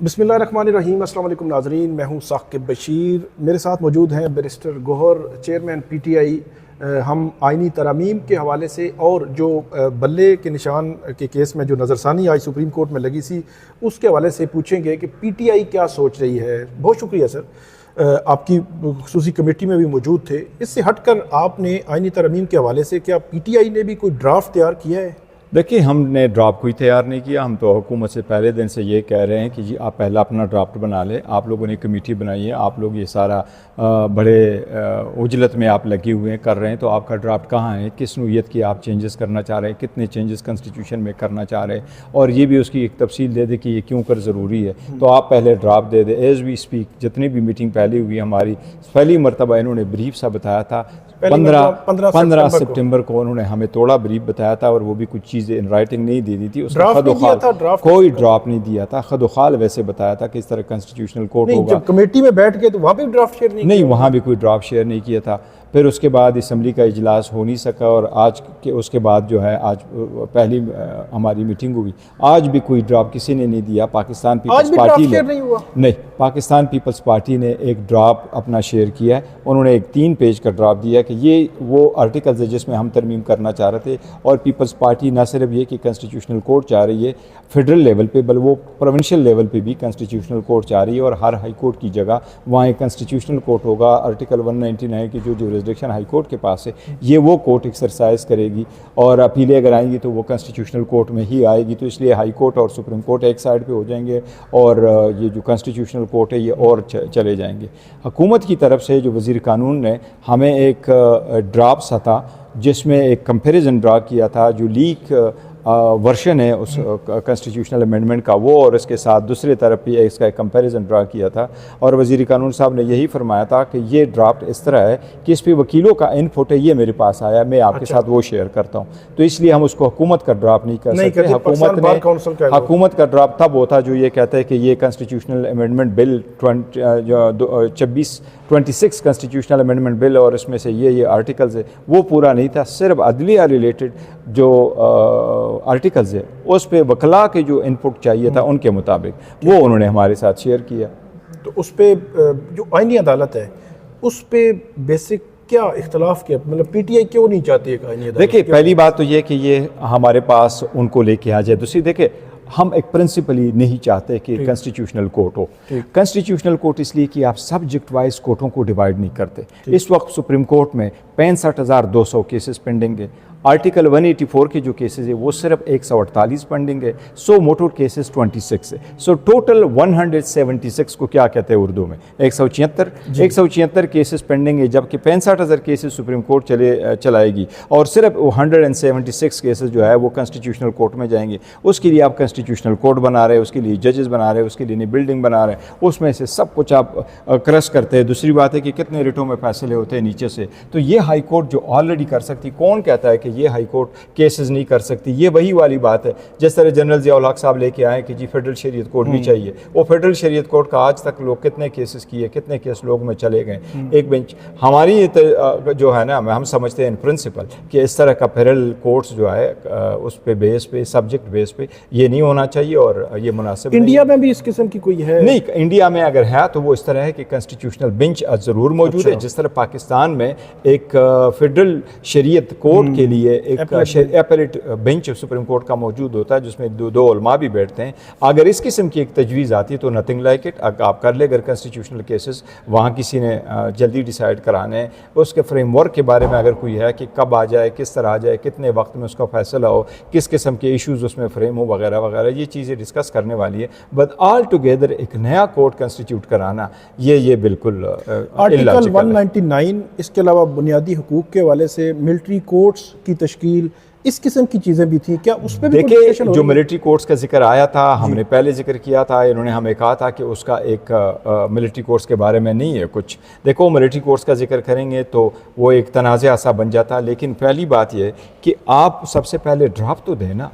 बिस्मिल्लाहिर्रहमानिर्रहीम। अस्सलाम वालेकुम नाज़रीन, मैं हूँ साकिब बशीर। मेरे साथ मौजूद हैं बैरिस्टर गोहर, चेयरमैन पीटीआई। हम आइनी तरामीम के हवाले से और जो बल्ले के निशान के केस में जो नज़रसानी आज सुप्रीम कोर्ट में लगी सी उसके हवाले से पूछेंगे कि पीटीआई क्या सोच रही है। बहुत शुक्रिया सर, आपकी खुसूसी कमेटी में भी मौजूद थे। इससे हटकर आपने आइनी तरामीम के हवाले से क्या पीटीआई ने भी कोई ड्राफ्ट तैयार किया है? देखिए, हमने ड्राफ्ट कोई तैयार नहीं किया। हम तो हुकूमत से पहले दिन से ये कह रहे हैं कि जी आप पहला अपना ड्राफ्ट बना लें। आप लोगों ने कमेटी बनाई है, आप लोग ये सारा बड़े उजलत में आप लगे हुए हैं, कर रहे हैं, तो आपका ड्राफ्ट कहाँ है, किस नोयत की आप चेंजेस करना चाह रहे हैं, कितने चेंजेस कॉन्स्टिट्यूशन में करना चाह रहे हैं, और ये भी उसकी एक तफसील दे दे कि ये क्यों कर ज़रूरी है। तो आप पहले ड्राफ्ट दे दें। एज़ वी स्पीक जितनी भी मीटिंग पहले हुई हमारी, पहली मरतबा इन्होंने ब्रीफ सा बताया था। 15 सितंबर को उन्होंने हमें थोड़ा ब्रीफ बताया था, और वो भी कुछ चीज़ें इन राइटिंग नहीं दी थी। उसका कोई ड्राफ्ट नहीं दिया था। खदोखाल वैसे बताया था कि इस तरह कॉन्स्टिट्यूशनल कोर्ट होगा। जब कमेटी में बैठ गए तो वहाँ पे ड्राफ्ट शेयर नहीं वहाँ भी कोई ड्राफ्ट शेयर नहीं किया था। फिर उसके बाद असम्बली का इजलास हो नहीं सका, और आज के उसके बाद जो है आज पहली हमारी मीटिंग हुई, आज भी कोई ड्राफ्ट किसी ने नहीं दिया। पाकिस्तान पीपल्स पार्टी ने नहीं, पाकिस्तान पीपल्स पार्टी ने एक ड्राफ्ट अपना शेयर किया है। उन्होंने एक 3 पेज का ड्राफ्ट दिया कि ये वो आर्टिकल्स है जिसमें हम तरमीम करना चाह रहे थे। और पीपल्स पार्टी न सिर्फ ये कि कॉन्स्टिट्यूशनल कोर्ट चाह रही है फेडरल लेवल पे, बल्कि वो प्रोविंशियल लेवल पे भी कॉन्स्टिट्यूशनल कोर्ट चाह रही है, और हर हाई कोर्ट की जगह वहाँ एक कॉन्स्टिट्यूशनल कोर्ट होगा। आर्टिकल 199 की जो जुरिसडिक्शन हाई कोर्ट के पास है, ये वो कोर्ट एक्सरसाइज करेगी, और अपीलें अगर आएंगी तो वो कॉन्स्टिट्यूशनल कोर्ट में ही आएगी। तो इसलिए हाई कोर्ट और सुप्रीम कोर्ट एक साइड पे हो जाएंगे, और ये जो कॉन्स्टिट्यूशनल कोर्ट है ये और चले जाएंगे। हुकूमत की तरफ से जो वज़ीर कानून ने हमें एक ड्राफ्ट सा था जिसमें एक कंपैरिजन ड्रा किया था, जो लीक वर्शन है उस कॉन्स्टिट्यूशनल अमेंडमेंट का वो, और इसके साथ दूसरी तरफ भी इसका एक कंपैरिजन ड्रा किया था। और वज़ीर कानून साहब ने यही फरमाया था कि ये ड्राफ्ट इस तरह है कि इस पर वकीलों का इनपुट है, ये मेरे पास आया, मैं आपके साथ वो शेयर करता हूँ। तो इसलिए हम उसको हुकूमत का ड्राफ्ट नहीं कर सकते। हुकूमत का ड्राफ्ट तब होता जो ये कहता है कि ये constitutional amendment bill 26 constitutional amendment bill, और इसमें से ये आर्टिकल्स है, वो पूरा नहीं था। सिर्फ अदलिया रिलेटेड जो आर्टिकल्स है उस पे वकला के जो इनपुट चाहिए था उनके मुताबिक वो उन्होंने हमारे साथ शेयर किया। तो उस पर जो आईनी अदालत है उस पर बेसिक क्या इख्तलाफ किया, मतलब पीटीआई क्यों नहीं चाहती है आईनी अदालत? देखिए, पहली बात तो ये कि ये हमारे पास उनको लेके आ जाए। दूसरी, देखिए, हम एक प्रिंसिपली नहीं चाहते कि कॉन्स्टिट्यूशनल कोर्ट हो। कॉन्स्टिट्यूशनल कोर्ट इसलिए कि आप सब्जेक्ट वाइज कोर्टों को डिवाइड नहीं करते। इस वक्त सुप्रीम कोर्ट में 65,200 केसेस पेंडिंग है। आर्टिकल 184 के जो केसेस है वो सिर्फ 148 पेंडिंग है। 100 मोटर केसेस 26 है। सो टोटल 176 को क्या कहते हैं उर्दू में, 176 केसेस पेंडिंग है, जबकि 65,000 केसेस सुप्रीम कोर्ट चलाएगी, और सिर्फ 176 केसेस जो है वो कॉन्स्टिट्यूशनल कोर्ट में जाएंगे। उसके लिए आप कॉन्स्टिट्यूशनल कोर्ट बना रहे हैं, उसके लिए जजेस बना रहे हैं, उसके लिए नई बिल्डिंग बना रहे हैं, उसमें से सब कुछ आप क्रश करते हैं। दूसरी बात है कि कितने रिटों में फैसले होते हैं नीचे से। तो ये हाई कोर्ट जो ऑलरेडी कर सकती, कौन कहता है कि ये हाई कोर्ट केसेस नहीं कर सकती? ये वही वाली बात है जिस तरह जनरल ज़िया-उल हक साहब लेके आए कि जी फेडरल शरीयत कोर्ट भी चाहिए। वो फेडरल शरीयत कोर्ट का आज तक लोग कितने केसेस किए, कितने केस लोग में चले गए। एक बेंच हमारी जो है ना, हम समझते हैं इन प्रिंसिपल कि इस तरह का फेडरल कोर्ट्स जो है उस पे बेस पे, सब्जेक्ट बेस पे ये नहीं होना चाहिए, और ये मुनासिब इंडिया में भी इस किस्म की कोई है नहीं। इंडिया में अगर है तो वो इस तरह है कि कॉन्स्टिट्यूशनल बेंच ज़रूर मौजूद है। जिस तरह पाकिस्तान में एक फेडरल शरीयत कोर्ट के लिए एक एपेलेट बेंच सुप्रीम कोर्ट का मौजूद होता है जिसमें दो उलमा भी बैठते हैं। अगर इस किस्म की एक तजवीज़ आती है तो नथिंग लाइक इट, आप कर ले। अगर कॉन्स्टिट्यूशनल केसेस वहाँ किसी ने जल्दी डिसाइड कराने हैं, उसके फ्रेमवर्क के बारे में अगर कोई है कि कब आ जाए, किस तरह आ जाए, कितने वक्त में उसका फैसला हो, किस किस्म के इशूज़ उसमें फ्रेम हो, वगैरह वगैरह, ये चीज़ें डिस्कस करने वाली है। बट ऑल टुगेदर एक नया कोर्ट कंस्टिट्यूट कराना ये बिल्कुल आर्टिकल 199, इसके अलावा बुनियादी हकूक़ के हवाले से मिलिट्री कोर्ट्स की तश्कील, इस किस्म की चीज़ें भी थी क्या? उस पर देखिए, जो मिलिट्री कोर्ट्स का जिक्र आया था, हमने पहले जिक्र किया था, इन्होंने हमें कहा था कि उसका एक मिलिट्री कोर्ट्स के बारे में नहीं है कुछ। देखो, मिलिट्री कोर्ट्स का जिक्र करेंगे तो वो एक तनाज़ा सा बन जाता। लेकिन पहली बात यह कि आप सबसे पहले ड्राफ्ट तो दें ना।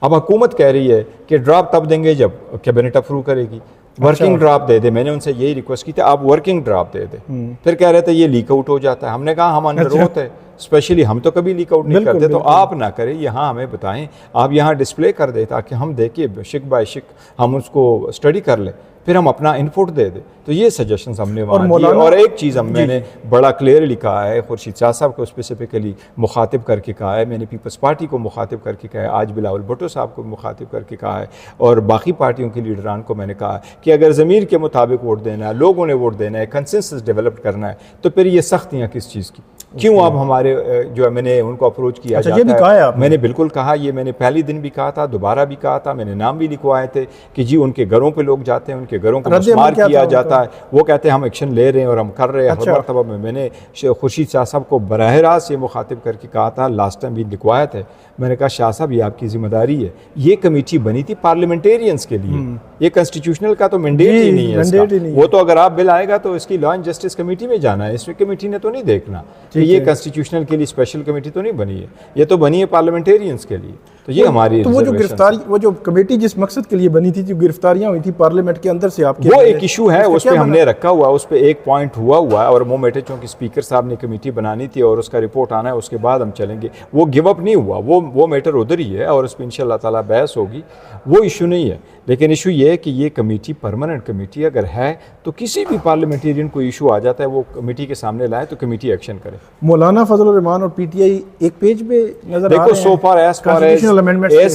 अब हुकूमत कह रही है कि ड्राफ्ट तब देंगे जब कैबिनेट अप्रूव करेगी। वर्किंग ड्राफ्ट दे दे। मैंने उनसे यही रिक्वेस्ट की थी, आप वर्किंग ड्राफ्ट दे दे। फिर कह रहे थे ये लीक आउट हो जाता है। हमने कहा हम अंडर ओथ है, स्पेशली हम तो कभी लीक आउट नहीं करते, तो आप ना करें, यहाँ हमें बताएं, आप यहाँ डिस्प्ले कर दें ताकि हम देखिए शिक बाय शिक हम उसको स्टडी कर लें, फिर हम अपना इनपुट दे दें। तो ये सजेशंस हमने वहाँ दिए। और एक चीज़ मैंने बड़ा क्लियरली कहा है, खुर्शीद शाह साहब को स्पेसिफिकली मुखातिब करके कहा है, मैंने पीपल्स पार्टी को मुखातिब करके कहा है, आज बिलावल भुट्टो साहब को मुखातिब करके कहा है, और बाकी पार्टियों के लीडरान को मैंने कहा है कि अगर ज़मीर के मुताबिक वोट देना है, लोगों ने वोट देना है, कंसेंसस डेवलप करना है, तो फिर ये सख्तियाँ किस चीज़ की, क्यों आप हमारे जो है, मैंने उनको अप्रोच किया जाता ये भी कहा है मैंने बिल्कुल कहा, ये मैंने पहले दिन भी कहा था, दोबारा भी कहा था, मैंने नाम भी लिखवाए थे कि जी उनके घरों पे लोग जाते हैं, उनके घरों को मस्मार किया जाता है, वो कहते हैं हम एक्शन ले रहे हैं और हम कर रहे हैं। हर मरतबा में मैंने खुर्शीद शाह साहब को बराह रास्त ये मुखातिब करके कहा था, लास्ट टाइम भी लिखवाया थे, मैंने कहा शाह साहब ये आपकी जिम्मेदारी है, ये कमेटी बनी थी पार्लियामेंटेरियंस के लिए, ये कॉन्स्टिट्यूशनल का तो मैंडेट ही नहीं है इसका। वो तो अगर आप बिल आएगा तो इसकी लॉ एंड जस्टिस कमेटी में जाना है, इसमें कमेटी ने तो नहीं देखना कि ये कॉन्स्टिट्यूशनल के लिए स्पेशल कमेटी तो नहीं बनी है, ये तो बनी है पार्लियामेंटेरियंस के लिए। तो ये हमारी तो वो जो गिरफ्तारी, वो जो कमेटी जिस मकसद के लिए बनी थी, जो गिरफ्तारियां हुई थी पार्लियामेंट के अंदर से आपके, वो एक इशू है, उस पर हमने रखा हुआ, उस पर एक पॉइंट हुआ है, और वो मेटे चौंकी स्पीकर साहब ने कमेटी बनानी थी और उसका रिपोर्ट आना है, उसके बाद हम चलेंगे। वो गिव अप नहीं हुआ, वो मैटर उधर ही है और उस पर इंशाल्लाह ताला बहस होगी, वो इशू नहीं है। लेकिन इशू ये है कि ये कमेटी परमानेंट कमेटी अगर है तो किसी भी पार्लियामेंटेरियन को इशू आ जाता है, वो कमेटी के सामने लाए तो कमेटी एक्शन करे। मौलाना फजलुर रहमान और पीटीआई एक पेज पे नजर आ रहे हैं। So far as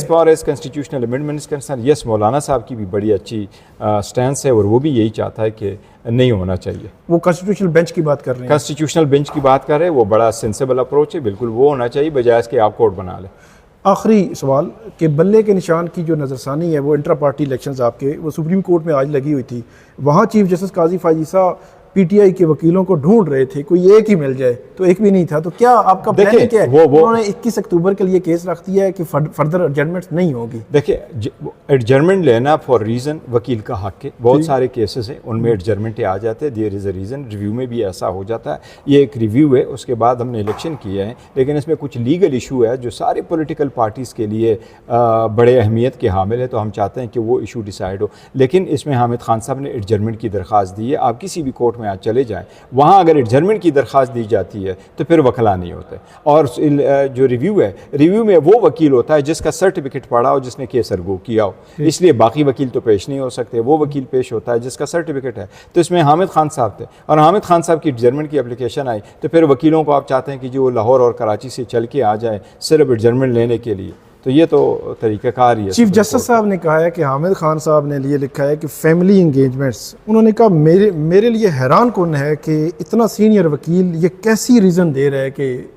far as constitutional amendments concern, yes, मौलाना साहब की भी बड़ी अच्छी स्टैंस है और वो भी यही चाहता है कि नहीं होना चाहिए। वो कॉन्स्टिट्यूशनल बेंच की बात कर रहे हैं, कॉन्स्टिट्यूशनल बेंच की बात कर रहे हैं, वो बड़ा सेंसेबल अप्रोच है, बिल्कुल वो होना चाहिए, बजाय इसके आप कोर्ट बना लें। आखिरी सवाल कि बल्ले के निशान की जो नज़रसानी है वो इंट्रा पार्टी इलेक्शंस आपके, वो सुप्रीम कोर्ट में आज लगी हुई थी, वहाँ चीफ जस्टिस काजी फायजीसा पीटीआई के वकीलों को ढूंढ रहे थे, कोई एक ही मिल जाए, तो एक भी नहीं था। तो क्या आपका प्लान क्या है? उन्होंने 21 अक्टूबर के लिए केस रख दिया है कि फर्दर एडजर्नमेंट नहीं होगी। देखिए, एडजर्नमेंट लेना फॉर रीज़न वकील का हक है, बहुत सारे केसेस हैं उनमें एडजर्नमेंट आ जाते हैं, there is a reason, review में भी ऐसा हो जाता है। ये एक रिव्यू है, उसके बाद हमने इलेक्शन किए हैं, लेकिन इसमें कुछ लीगल इशू है जो सारे पॉलिटिकल पार्टीज़ के लिए बड़े अहमियत के हामिल है, तो हम चाहते हैं कि वो इशू डिसाइड हो। लेकिन इसमें हामिद खान साहब ने एडजर्नमेंट की दरख्वास्त दी है, आप किसी भी कोर्ट में आज चले जाएँ, वहाँ अगर एडजर्नमेंट की दरख्वास्त दी जाती है तो फिर वकला नहीं होते। और जो रिव्यू है, रिव्यू में वो वकील होता है जिसका सर्टिफिकेट पढ़ा हो, जिसने केस अर्गो किया हो, इसलिए बाकी वकील तो पेश नहीं हो सकते, वो वकील पेश होता है जिसका सर्टिफिकेट है। तो इसमें हामिद खान साहब थे और हामिद खान साहब की एडजर्नमेंट की एप्लीकेशन आई, तो फिर वकीलों को आप चाहते हैं कि जो लाहौर और कराची से चल के आ जाए सिर्फ एडजर्नमेंट लेने के लिए, तो ये तो तरीक़ाकार ही है। चीफ जस्टिस साहब ने कहा है कि हामिद खान साहब ने लिए लिखा है कि फैमिली इंगेजमेंट्स, उन्होंने कहा मेरे लिए हैरान कौन है कि इतना सीनियर वकील ये कैसी रीज़न दे रहा है कि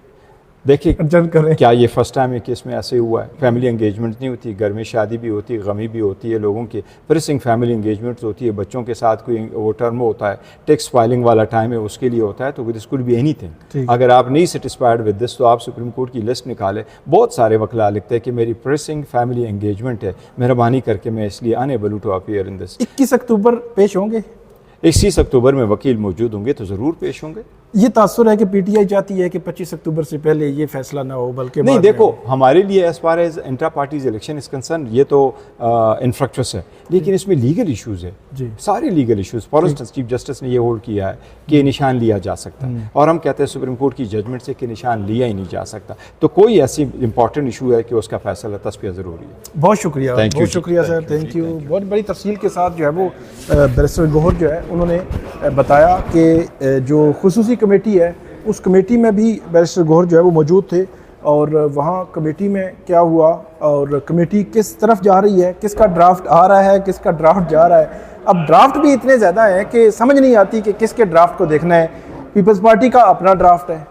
देखिए क्या ये फर्स्ट टाइम है कि इसमें ऐसे हुआ है। फैमिली एंगेजमेंट नहीं होती, घर में शादी भी होती है, गमी भी होती है लोगों की, प्रेसिंग फैमिली एंगेजमेंट्स होती है, बच्चों के साथ कोई वो टर्म होता है, टैक्स फाइलिंग वाला टाइम है, उसके लिए होता है। तो दिस कुड बी एनीथिंग। अगर आप नहीं सेटिस्फाइड विद दिस तो आप सुप्रीम कोर्ट की लिस्ट निकालें। बहुत सारे वकला लिखते हैं कि मेरी प्रेसिंग फैमिली एंगेजमेंट है, मेहरबानी करके मैं इसलिए unable to appear in this. 21 अक्टूबर पेश होंगे, 21 अक्टूबर में वकील मौजूद होंगे तो ज़रूर पेश होंगे। ये तासुर है कि पीटीआई चाहती है कि 25 अक्टूबर से पहले ये फैसला ना हो, बल्कि नहीं, देखो हमारे लिए as far as intra parties election is concern ये तो इन्फ्रक्चुअस है, लेकिन इसमें लीगल इश्यूज है जी, सारे legal issues. For instance chief justice ने ये होल्ड किया है कि निशान लिया जा सकता है, और हम कहते हैं सुप्रीम कोर्ट की जजमेंट से कि निशान लिया ही नहीं जा सकता। तो कोई ऐसी इंपॉर्टेंट इशू है कि उसका फैसला तस्वीर ज़रूरी है। बहुत शुक्रिया, बहुत शुक्रिया सर, थैंक यू। बहुत बड़ी तफसील के साथ जो है वो बैरिस्टर गौहर जो है उन्होंने बताया कि जो खुसूसी कमेटी है उस कमेटी में भी बैरिस्टर गौहर जो है वो मौजूद थे, और वहाँ कमेटी में क्या हुआ और कमेटी किस तरफ जा रही है, किसका ड्राफ्ट आ रहा है, किसका ड्राफ्ट जा रहा है। अब ड्राफ्ट भी इतने ज़्यादा हैं कि समझ नहीं आती कि किसके ड्राफ्ट को देखना है। पीपल्स पार्टी का अपना ड्राफ्ट है,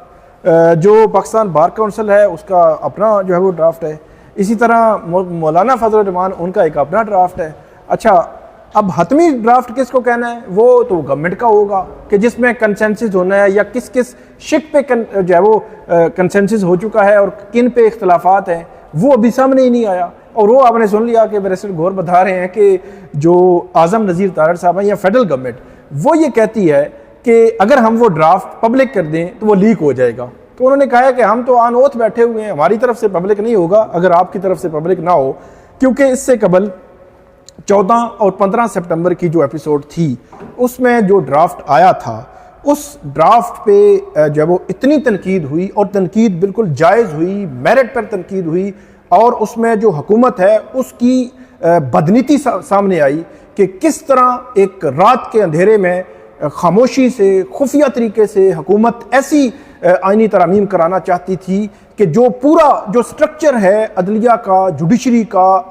जो पाकिस्तान बार काउंसिल है उसका अपना जो है वो ड्राफ्ट है, इसी तरह मौलाना फजलुर रहमान उनका एक अपना ड्राफ्ट है। अच्छा, अब हतमी ड्राफ्ट किसको कहना है वो तो गवर्नमेंट का होगा कि जिसमें कंसेंसस होना है, या किस किस शिक पे जो है वो कंसेंसस हो चुका है और किन पे इख्तलाफात हैं, वो अभी सामने ही नहीं आया। और वो आपने सुन लिया कि बैरिस्टर गौहर बता रहे हैं कि जो आज़म नज़ीर तारड़ साहब हैं या फेडरल गवर्नमेंट, वो ये कहती है कि अगर हम वो ड्राफ्ट पब्लिक कर दें तो वो लीक हो जाएगा। तो उन्होंने कहा है कि हम तो ऑन ओथ बैठे हुए हैं, हमारी तरफ से पब्लिक नहीं होगा अगर आपकी तरफ से पब्लिक ना हो, क्योंकि इससे कबल 14 और 15 सितंबर की जो एपिसोड थी उसमें जो ड्राफ्ट आया था, उस ड्राफ्ट पे जब वो इतनी तनकीद हुई और तनकीद बिल्कुल जायज़ हुई, मेरिट पर तनकीद हुई, और उसमें जो हुकूमत है उसकी बदनीति सामने आई कि किस तरह एक रात के अंधेरे में खामोशी से, खुफिया तरीके से हुकूमत ऐसी आईनी तरामीम कराना चाहती थी कि जो पूरा जो स्ट्रक्चर है अदलिया का, जुडिशरी का,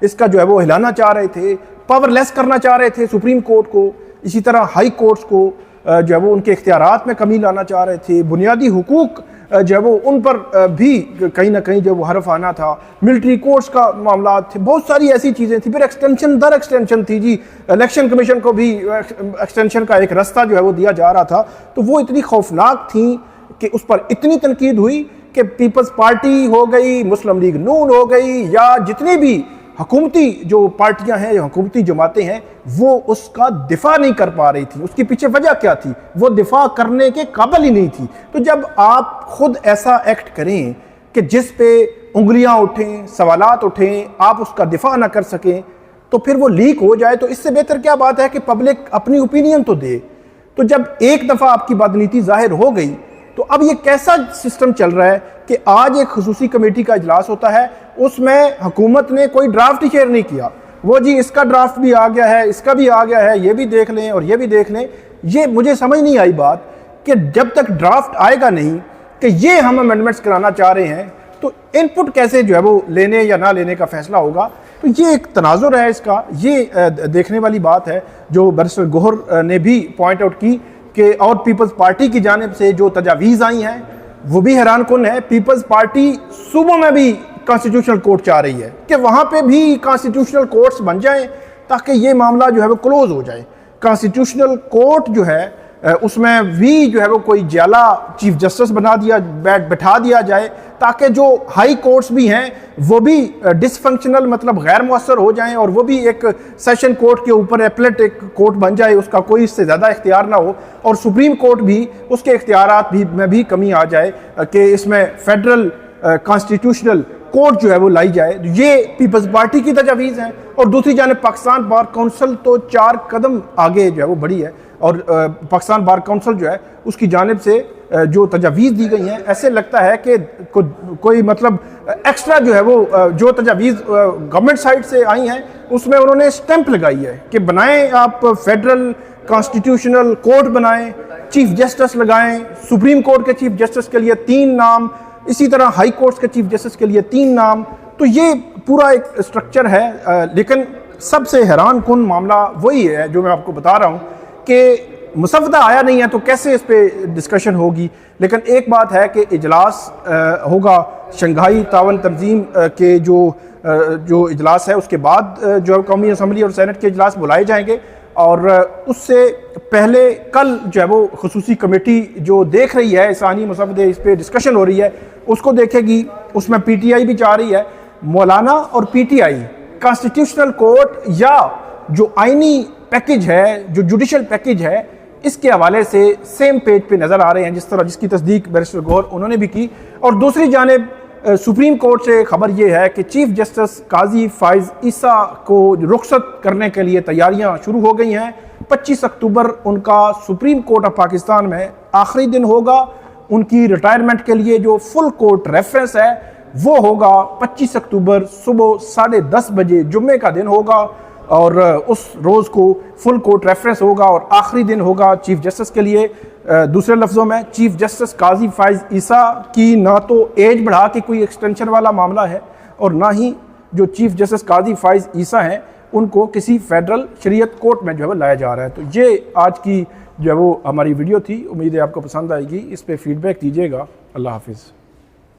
इसका जो है वो हिलाना चाह रहे थे, पावरलेस करना चाह रहे थे सुप्रीम कोर्ट को, इसी तरह हाई कोर्ट्स को जो है वो उनके इख्तियारात में कमी लाना चाह रहे थे, बुनियादी हुकूक जो है वो उन पर भी कहीं ना कहीं जो वो हरफ आना था, मिलिट्री कोर्ट्स का मामला थे, बहुत सारी ऐसी चीज़ें थी। फिर एक्सटेंशन दर एक्सटेंशन थी जी, इलेक्शन कमीशन को भी एक्सटेंशन का एक रास्ता जो है वो दिया जा रहा था। तो वो इतनी खौफनाक थी कि उस पर इतनी तनकीद हुई कि पीपल्स पार्टी हो गई, मुस्लिम लीग नून हो गई, या जितनी भी हुकूमती जो पार्टियां हैं या हुकूमती जमातें हैं, वो उसका दिफा नहीं कर पा रही थी। उसके पीछे वजह क्या थी? वो दिफा करने के काबिल ही नहीं थी। तो जब आप खुद ऐसा एक्ट करें कि जिस पे उंगलियां उठें, सवालात उठें, आप उसका दिफा ना कर सकें, तो फिर वो लीक हो जाए, तो इससे बेहतर क्या बात है कि पब्लिक अपनी ओपिनियन तो दे। तो जब एक दफ़ा आपकी बदनीति जाहिर हो गई, तो अब ये कैसा सिस्टम चल रहा है कि आज एक खुसूसी कमेटी का इजलास होता है, उसमें हुकूमत ने कोई ड्राफ्ट ही शेयर नहीं किया। वो जी इसका ड्राफ्ट भी आ गया है, इसका भी आ गया है, ये भी देख लें और ये भी देख लें। ये मुझे समझ नहीं आई बात कि जब तक ड्राफ्ट आएगा नहीं कि ये हम अमेंडमेंट्स कराना चाह रहे हैं, तो इनपुट कैसे जो है वो लेने या ना लेने का फैसला होगा। तो ये एक तनाजुर है इसका, ये देखने वाली बात है जो बैरिस्टर गोहर ने भी पॉइंट आउट की कि और पीपल्स पार्टी की जानिब से जो तजावीज़ आई हैं वो भी हैरान कुन है। पीपल्स पार्टी सूबों में भी कॉन्स्टिट्यूशनल कोर्ट चाह रही है कि वहाँ पे भी कॉन्स्टिट्यूशनल कोर्ट्स बन जाएं ताकि ये मामला जो है वो क्लोज हो जाए। कॉन्स्टिट्यूशनल कोर्ट जो है उसमें भी जो है वो कोई जाला चीफ जस्टिस बैठा दिया जाए ताकि जो हाई कोर्ट्स भी हैं वो भी डिसफंक्शनल मतलब गैर मुअस्सर हो जाएं और वो भी एक सेशन कोर्ट के ऊपर एपलेट एक कोर्ट बन जाए, उसका कोई इससे ज़्यादा इख्तियार ना हो, और सुप्रीम कोर्ट भी उसके इख्तियारात भी में भी कमी आ जाए कि इसमें फेडरल कॉन्स्टिट्यूशनल कोर्ट जो है वो लाई जाए। ये पीपल्स पार्टी की तजावीज़ हैं। और दूसरी जानिब पाकिस्तान बार काउंसिल तो 4 कदम आगे जो है वो बढ़ी है, और पाकिस्तान बार काउंसिल जो है उसकी जानिब से जो तजावीज़ दी गई हैं, ऐसे लगता है कि कोई मतलब एक्स्ट्रा जो है वो जो तजावीज़ गवर्नमेंट साइड से आई हैं उसमें उन्होंने स्टैंप लगाई है कि बनाएं आप फेडरल कॉन्स्टिट्यूशनल कोर्ट बनाएं, चीफ जस्टिस लगाएं, सुप्रीम कोर्ट के चीफ जस्टिस के लिए 3 नाम, इसी तरह हाई कोर्ट्स के चीफ जस्टिस के लिए 3 नाम। तो ये पूरा एक स्ट्रक्चर है। लेकिन सबसे हैरान कुन मामला वही है जो मैं आपको बता रहा हूँ कि मुसवदा आया नहीं है तो कैसे इस पे डिस्कशन होगी। लेकिन एक बात है कि इजलास होगा, शंघाई तावन तंजीम के जो इजलास है उसके बाद जो कौमी असम्बली और सेनेट के इजलास बुलाए जाएंगे, और उससे पहले कल जो है वो खुसूसी कमेटी जो देख रही है इंसानी मुसवदे, इस पर डिस्कशन हो रही है, उसको देखेगी। उसमें PTI भी चाह रही है, मौलाना और PTI कॉन्स्टिट्यूशनल कोर्ट या जो आइनी पैकेज है, जो जुडिशल पैकेज है, इसके हवाले से सेम पेज पे नज़र आ रहे हैं, जिसकी तस्दीक बैरिस्टर गोहर उन्होंने भी की। और दूसरी जानिब सुप्रीम कोर्ट से खबर यह है कि चीफ जस्टिस काजी फाइज ईसा को रुखसत करने के लिए तैयारियां शुरू हो गई हैं। 25 अक्टूबर उनका सुप्रीम कोर्ट ऑफ पाकिस्तान में आखिरी दिन होगा। उनकी रिटायरमेंट के लिए जो फुल कोर्ट रेफरेंस है वो होगा 25 अक्टूबर सुबह 10:30 बजे, जुम्मे का दिन होगा, और उस रोज़ को फुल कोर्ट रेफरेंस होगा और आखिरी दिन होगा चीफ जस्टिस के लिए। दूसरे लफ्ज़ों में चीफ जस्टिस काजी फाइज ईसा की ना तो एज बढ़ा के कोई एक्सटेंशन वाला मामला है, और ना ही जो चीफ जस्टिस काजी फाइज ईसा हैं उनको किसी फेडरल शरीयत कोर्ट में जो है लाया जा रहा है। तो ये आज की जो है वो हमारी वीडियो थी। उम्मीद है आपको पसंद आएगी। इस पर फीडबैक दीजिएगा। अल्लाह हाफिज़।